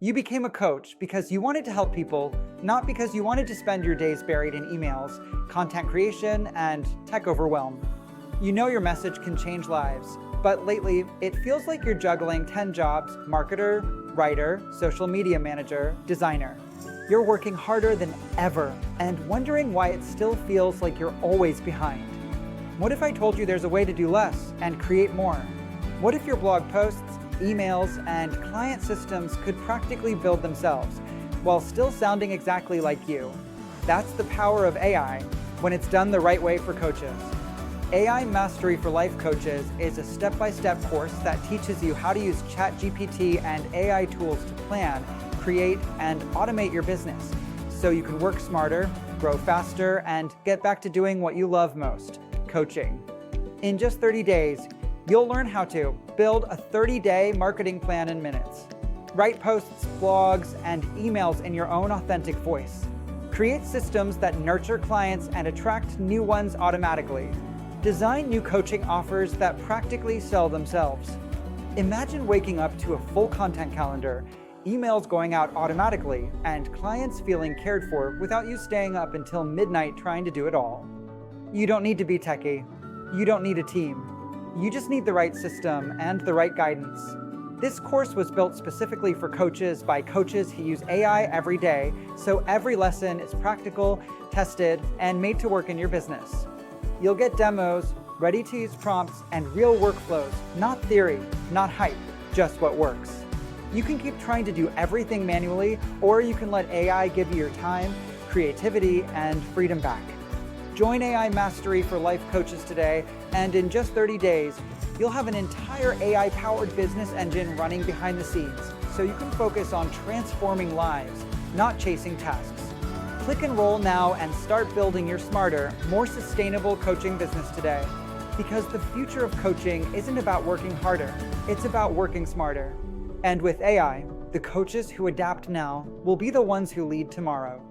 You became a coach because you wanted to help people, not because you wanted to spend your days buried in emails, content creation, and tech overwhelm. You know your message can change lives, but lately, it feels like you're juggling 10 jobs: marketer, writer, social media manager, designer. You're working harder than ever and wondering why it still feels like you're always behind. What if I told you there's a way to do less and create more? What if your blog posts, emails, and client systems could practically build themselves while still sounding exactly like you? That's the power of AI when it's done the right way for coaches. AI Mastery for Life Coaches is a step-by-step course that teaches you how to use ChatGPT and AI tools to plan, create, and automate your business so you can work smarter, grow faster, and get back to doing what you love most: coaching. In just 30 days, you'll learn how to build a 30-day marketing plan in minutes, write posts, blogs, and emails in your own authentic voice, create systems that nurture clients and attract new ones automatically, design new coaching offers that practically sell themselves. Imagine waking up to a full content calendar, emails going out automatically, and clients feeling cared for without you staying up until midnight trying to do it all. You don't need to be techie. You don't need a team. You just need the right system and the right guidance. This course was built specifically for coaches by coaches who use AI every day, so every lesson is practical, tested, and made to work in your business. You'll get demos, ready-to-use prompts, and real workflows, not theory, not hype, just what works. You can keep trying to do everything manually, or you can let AI give you your time, creativity, and freedom back. Join AI Mastery for Life Coaches today, and in just 30 days, you'll have an entire AI-powered business engine running behind the scenes, so you can focus on transforming lives, not chasing tasks. Click Enroll now and start building your smarter, more sustainable coaching business today. Because the future of coaching isn't about working harder, it's about working smarter. And with AI, the coaches who adapt now will be the ones who lead tomorrow.